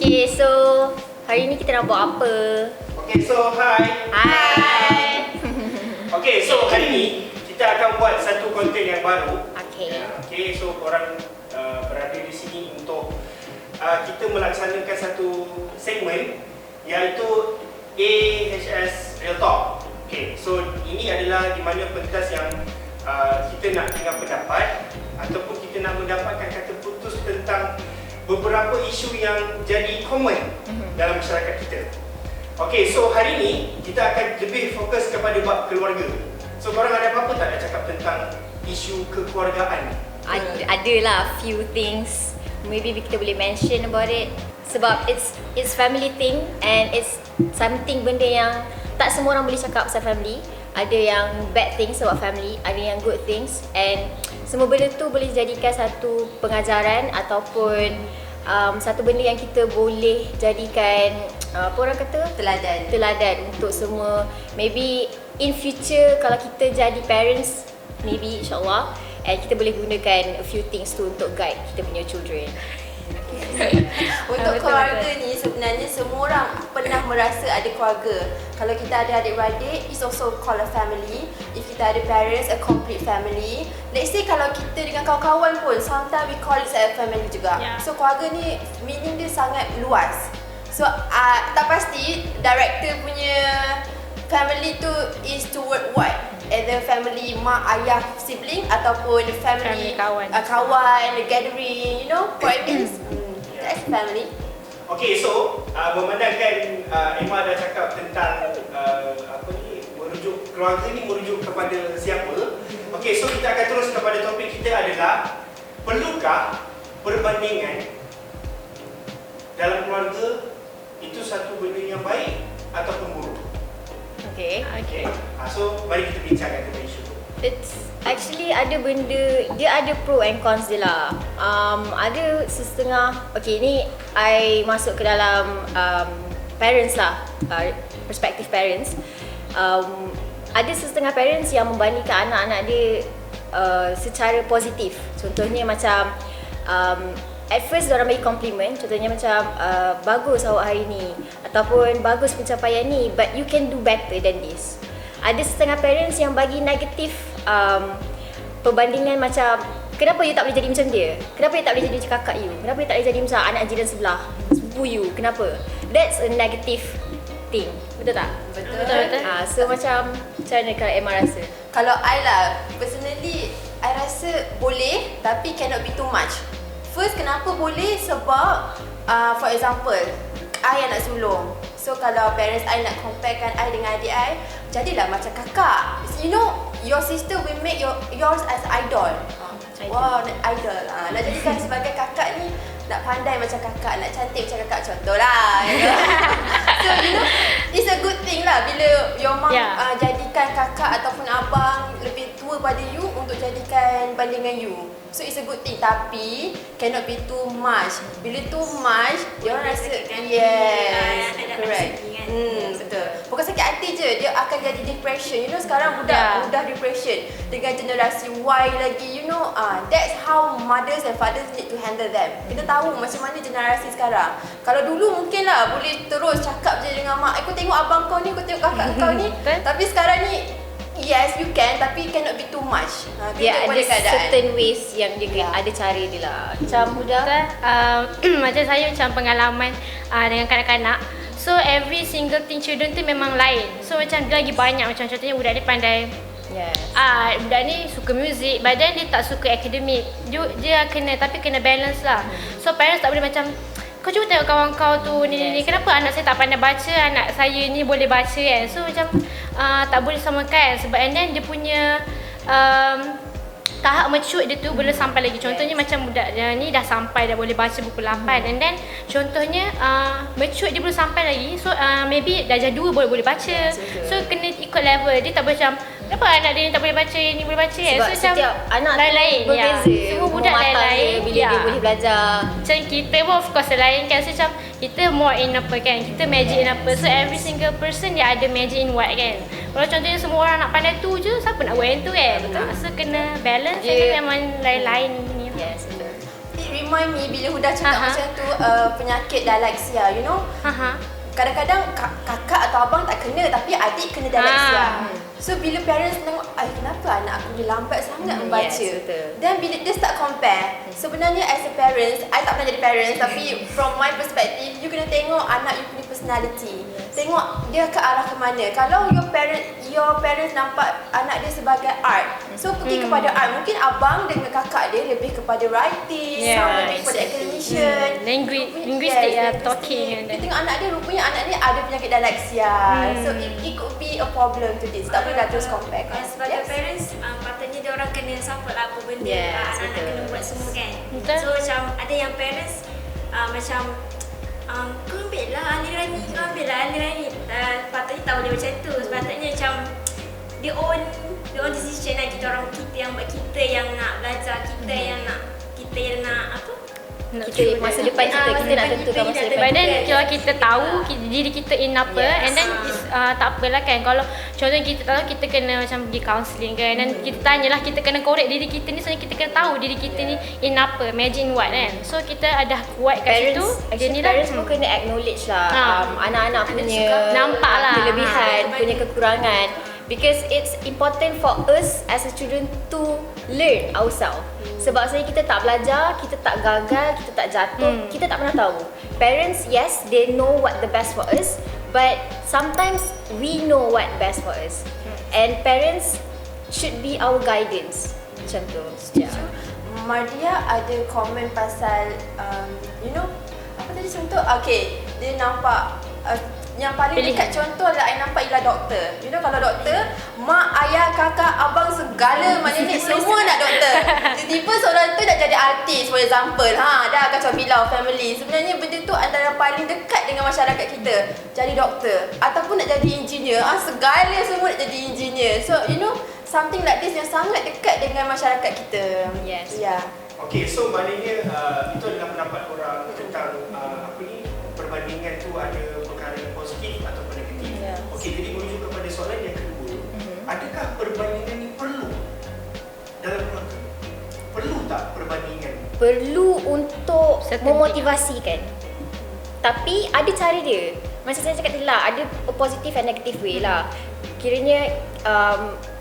Okay, so hari ni kita nak buat apa? Okay, so hi. Hai. Okay, so hari ni kita akan buat satu konten yang baru. Okay. Okay, so korang berada di sini untuk kita melaksanakan satu segmen iaitu AHS Real Talk. Okay, so ini adalah di mana pentas yang kita nak dengar pendapat ataupun kita nak mendapatkan kata putus tentang beberapa isu yang jadi common dalam masyarakat kita. Okay, so hari ni kita akan lebih fokus kepada bab keluarga. So korang ada apa-apa tak nak cakap tentang isu kekeluargaan? Adalah few things maybe kita boleh mention about it sebab it's family thing and it's something benda yang tak semua orang boleh cakap pasal family. Ada yang bad things about family, ada yang good things, and semua benda tu boleh jadikan satu pengajaran ataupun satu benda yang kita boleh jadikan apa orang kata teladan untuk semua. Maybe in future kalau kita jadi parents, maybe insyaAllah, and kita boleh gunakan a few things tu untuk guide kita punya children. Untuk keluarga ni sebenarnya semua orang pernah merasa ada keluarga. Kalau kita ada adik-beradik, it's also called a family. If kita ada parents, a complete family. Let's say kalau kita dengan kawan-kawan pun, sometimes we call it a family juga. So keluarga ni meaning dia sangat luas. So tak pasti director punya family tu is toward what? Either family mak, ayah, sibling ataupun family kawan, gathering, you know what it means? That's family. Okay, so memandangkan Emma dah cakap tentang apa ni, merujuk keluarga ni merujuk kepada siapa. Okay, so kita akan terus kepada topik kita adalah perlukah perbandingan dalam keluarga itu satu benda yang baik ataupun buruk? Okay. So mari kita bincangkan tentang isu tu. It's actually ada benda, dia ada pro and cons dia lah. Ada setengah, okay ni I masuk ke dalam parents lah, perspektif parents. Ada setengah parents yang membandingkan anak-anak dia secara positif. Contohnya macam at first diorang bagi compliment, contohnya macam bagus awak hari ni ataupun bagus pencapaian ni, but you can do better than this. Ada setengah parents yang bagi negatif perbandingan macam kenapa you tak boleh jadi macam dia? Kenapa you tak boleh jadi macam kakak you? Kenapa you tak boleh jadi macam anak jiran sebelah? Sepupu you? Kenapa? That's a negative thing. Betul tak? Betul. So macam mana kalau Emma rasa? Kalau I lah, personally I rasa boleh tapi cannot be too much. First, kenapa boleh? Sebab for example, I anak sulung. So kalau parents I nak comparekan I dengan adik I, jadilah macam kakak. You know, your sister will make yours as idol. Wow, idol. Nak jadikan sebagai kakak ni, nak pandai macam kakak, nak cantik macam kakak, contohlah. So you know, it's a good thing lah bila your mom jadikan kakak ataupun abang lebih tua pada you untuk jadikan bandingan you. So it's a good thing, tapi cannot be too much. Bila too much, dia orang rasa yes, correct. Betul. Bukan sakit hati je, dia akan jadi depression. You know sekarang budak depression dengan generasi Y lagi. You know, that's how mothers and fathers need to handle them. Kita tahu macam mana generasi sekarang. Kalau dulu mungkin lah boleh terus cakap je dengan mak, aku tengok abang kau ni, aku tengok kakak kau ni. Tapi sekarang ni, yes you can, tapi cannot be too much. Dia ada certain ways yang dia ada cara dia lah. Macam Huda, Macam saya macam pengalaman dengan kanak-kanak. So every single thing children tu memang lain. So macam dia lagi banyak, macam contohnya budak ni pandai art, budak ni suka muzik, but then dia tak suka akademik. Dia kena balance lah. So parents tak boleh macam, kau cuba tengok kawan kau tu ni, kenapa anak saya tak pandai baca, anak saya ni boleh baca kan. So macam tak boleh samakan sebab and then dia punya tahap mature dia tu belum sampai lagi. Contohnya macam budak dia ni dah sampai, dah boleh baca buku 8 and then contohnya mature dia belum sampai lagi. So maybe darjah 2 boleh baca. So kena ikut level. Dia tak boleh macam kenapa anak dia ni tak boleh baca, ni boleh baca. sebab So setiap anak lain-lain berbeza. Semua budak lain-lain bila dia boleh belajar. Macam kita pun of course lain kan. So macam kita more in apa kan, kita magic in apa. So every single person dia ada magic in what kan. Kalau contohnya semua orang nak pandai tu je, siapa nak buat yang tu kan. So kena balance dia memang lain-lain ni. It remind me bila Huda cakap macam tu, penyakit dyslexia, you know. Kadang-kadang kakak atau abang tak kena tapi adik kena dyslexia. So bila parents tengok, kenapa anak aku ni lambat sangat membaca. Yes, betul. Dan bila dia start compare, sebenarnya as a parents, I tak pernah jadi parents tapi from my perspective, you kena tengok anak you punya personality. Tengok dia ke arah ke mana. Kalau your parents nampak anak dia sebagai art, so pergi kepada art. Mungkin abang dengan kakak dia lebih kepada writing, lebih kepada academician, linguistic talking. Dia tengok anak dia, rupanya anak dia ada penyakit dyslexia. So it could be a problem to this. Tak boleh terus compare kan. Sebagai parents, patutnya dia orang kena support lah apa benda anak-anak kena buat semua kan. So macam ada yang parents macam kau ambil lah alirani, patutnya tak boleh macam tu. Sepatutnya macam dia own decision lah. Kita yang buat, kita yang nak belajar, kita yang nak apa, Kita masa depan kita nak tentukan masa depan. But then kalau kita tahu diri kita in apa, and then tak apalah kan. Kalau contohnya kita tahu kita kena macam pergi counselling kan, dan kita tanyalah, kita kena korek diri kita ni, sebenarnya kita kena tahu diri kita ni in apa, imagine what kan. So kita ada kuat kat situ. Actually parents pun kena acknowledge lah anak-anak punya nampak lah kelebihan, punya kekurangan. Because it's important for us as a children to learn ourselves. Sebab sebenarnya kita tak belajar, kita tak gagal, kita tak jatuh, kita tak pernah tahu. Parents, yes, they know what the best for us, but sometimes we know what best for us. And parents should be our guidance. Macam tu. Mardia ada komen pasal you know, apa tadi contoh? Okay, dia nampak yang paling dekat contoh adalah I nampak ialah doktor. You know, kalau doktor, mak, ayah, kakak, abang segala maknanya semua nak doktor. Tiba-tiba seorang tu nak jadi artis, for example. Dah kacau bilau family. Sebenarnya benda tu antara paling dekat dengan masyarakat kita. Jadi doktor ataupun nak jadi engineer. Segala semua nak jadi engineer. So, you know, something like this yang sangat dekat dengan masyarakat kita. Yes. Yeah. Okay, so maknanya itu adalah pendapat orang tentang apa ni, perbandingan tu ada perkara yang positif ataupun negatif. Okey, jadi menuju kepada soalan yang kedua. Adakah perbandingan ni perlu dalam keluarga? Perlu tak perbandingan? Perlu untuk memotivasikan. Tapi ada cara dia. Macam saya cakap tadi lah, ada positive and negative way lah. Kiranya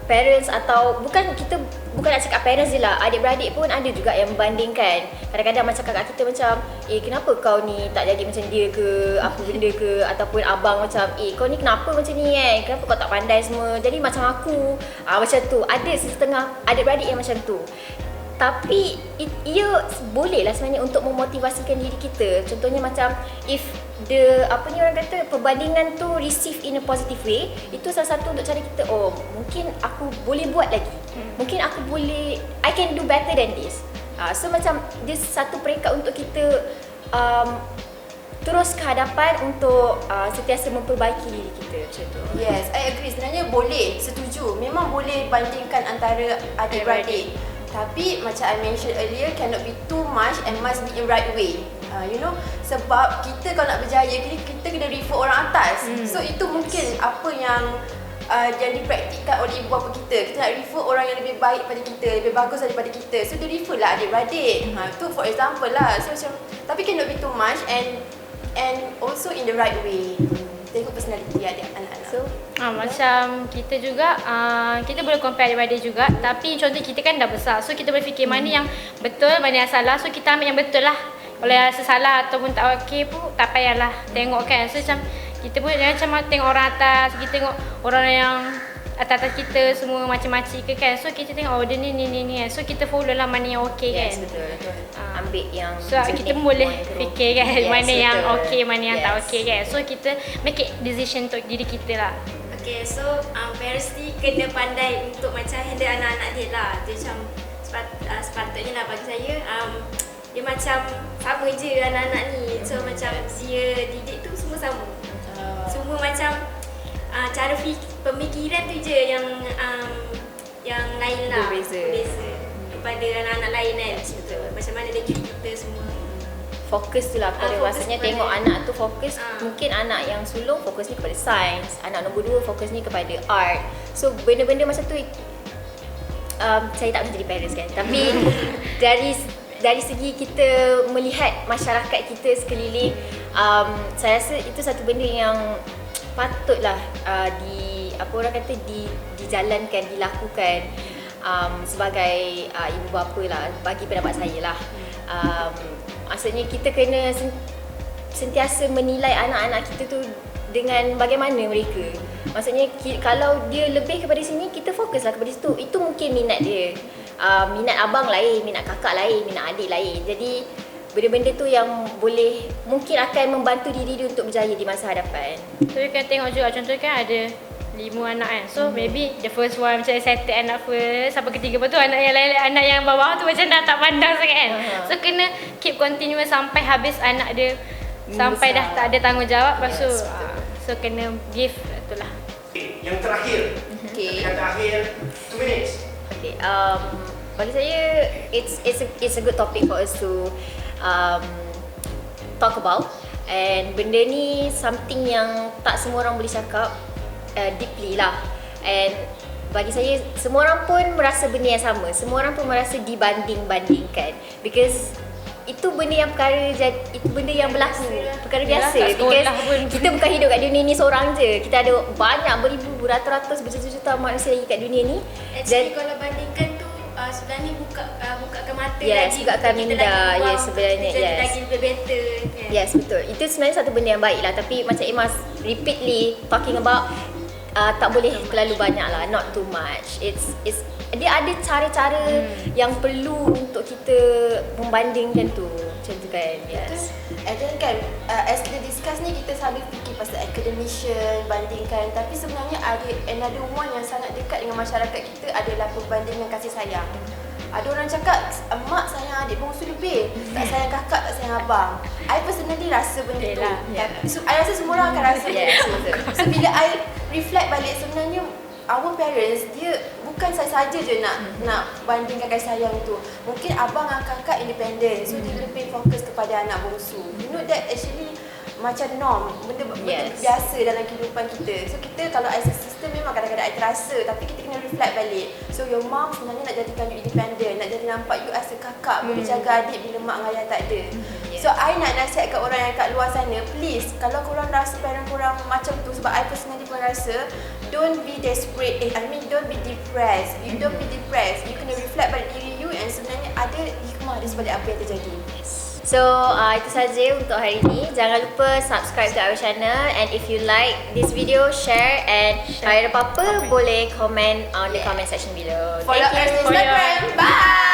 parents atau bukan nak cakap parents je lah, adik-beradik pun ada juga yang membandingkan. Kadang-kadang macam kakak kita macam, kenapa kau ni tak jadi macam dia ke, apa benda ke, ataupun abang macam, kau ni kenapa macam ni kenapa kau tak pandai semua, jadi macam aku. Macam tu, ada setengah adik-beradik yang macam tu. Tapi ia boleh lah sebenarnya untuk memotivasikan diri kita. Contohnya macam if orang kata perbandingan tu receive in a positive way, itu salah satu untuk cara kita, mungkin aku boleh buat lagi. Mungkin aku boleh, I can do better than this. So macam this satu peringkat untuk kita terus ke hadapan untuk sentiasa memperbaiki diri kita macam tu. Yes, I agree. Sebenarnya boleh, setuju. Memang boleh bandingkan antara adik-beradik. Tapi macam I mentioned earlier, cannot be too much and must be in right way. You know, sebab kita kalau nak berjaya, kita kena refer orang atas. So itu mungkin apa yang dipraktikkan oleh ibu bapa kita. Kita nak refer orang yang lebih baik pada kita, lebih bagus daripada kita. So dia refer lah adik-beradik. Tu for example lah. So macam, tapi cannot be too much and also in the right way. Tengok personality anak-anak. So macam kita juga, kita boleh compare daripada juga. Tapi contoh kita kan dah besar, so kita boleh fikir mana yang betul, mana yang salah. So kita ambil yang betul lah. Kalau rasa salah ataupun tak okey pun, tak payahlah tengok kan. So macam kita pun jangan macam tengok orang atas, kita tengok orang yang atas-atas kita semua macam-macam ke kan. So kita tengok dia ni kan. So kita follow lah mana yang okey kan. Yes, betul. Ambil yang so kita pun boleh fikir kan, mana yang okey, mana yang tak okey kan. So kita make it decision untuk diri kita lah. Okay, so parents ni kena pandai untuk macam handle anak-anak dia lah. Dia macam sepatutnya lah bagi saya, dia macam sama je anak-anak ni. So macam dia didik tu semua sama. Semua macam cara pemikiran tu je yang lain lah. Berbeza daripada anak-anak lain kan. Macam mana dia didik kita semua. Fokus tu lah pada rasanya tengok anak tu fokus. Mungkin anak yang sulung fokus ni kepada sains, anak nombor 2 fokus ni kepada art. So benda-benda macam tu saya tak boleh jadi parents kan, tapi dari segi kita melihat masyarakat kita sekeliling, saya rasa itu satu benda yang patutlah apa orang kata dijalankan, dilakukan sebagai ibu bapa lah, bagi pendapat saya lah. Maksudnya kita kena sentiasa menilai anak-anak kita tu dengan bagaimana mereka. Maksudnya kalau dia lebih kepada sini, kita fokuslah kepada situ. Itu mungkin minat dia. Minat abang lain, minat kakak lain, minat adik lain. Jadi benda-benda tu yang boleh mungkin akan membantu diri dia untuk berjaya di masa hadapan. So you can tengok juga, contoh kan ada 5 anak kan. So maybe the first one macam settle anak first, sampai ketiga, lepas tu anak yang lain, anak yang bawah tu macam dah tak pandang sangat kan. So kena keep continuous sampai habis anak dia, sampai dah tak ada tanggungjawab. Lepas tu so kena give itulah. Yang terakhir. Yang terakhir 2 minutes. Okay, bagi saya it's a good topic for us to talk about, and benda ni something yang tak semua orang boleh cakap deeply lah, and bagi saya semua orang pun merasa benda yang sama, semua orang pun merasa dibanding-bandingkan, because itu benda yang itu benda yang berlaku, perkara biasa. Because kita bukan hidup kat dunia ni seorang je, kita ada banyak beribu, ratus-ratus, berjuta-juta manusia lagi kat dunia ni. Actually kalau bandingkan tu sebenarnya bukakan mata yes, lagi. bukakan minda. Yes, sebenarnya yes. Lagi lebih better kan. Yes, betul. Itu sebenarnya satu benda yang baik lah. Tapi macam Imas repeatedly talking about, tak boleh terlalu banyak lah, not too much. Dia ada cara-cara yang perlu untuk kita membandingkan tu. Macam tu kan. Yes. And then kan, as kita discuss ni, kita selalu fikir pasal academician, bandingkan. Tapi sebenarnya ada another one yang sangat dekat dengan masyarakat kita adalah perbandingan kasih sayang. Ada orang cakap, mak sayang adik bongsu lebih, tak sayang kakak, tak sayang abang. I personally rasa benda tu. So, I rasa semua orang akan rasa benda tu. So, bila I reflect balik, sebenarnya our parents, dia bukan saya saja je nak bandingkan kasih sayang tu. Mungkin abang dan kakak independent, so dia lebih fokus kepada anak bongsu. You know that actually macam norm, benda biasa dalam kehidupan kita. So kita kalau as a sister memang kadang-kadang I terasa, tapi kita kena reflect balik. So your mom sebenarnya nak jadikan you independent, nak jadi nampak you as a kakak, boleh jaga adik bila mak dan ayah tak ada. So I nak nasihat kat orang yang kat luar sana, please kalau korang rasa parent korang macam tu, sebab I personally pun rasa, don't be desperate, don't be depressed. You don't be depressed, you kena reflect balik diri you, and sebenarnya ada hikmah di sebalik apa yang terjadi. So itu saja untuk hari ini. Jangan lupa subscribe to our channel, and if you like this video, share, and kalau ada apa-apa boleh comment on the comment section below. Follow us on Instagram. Bye.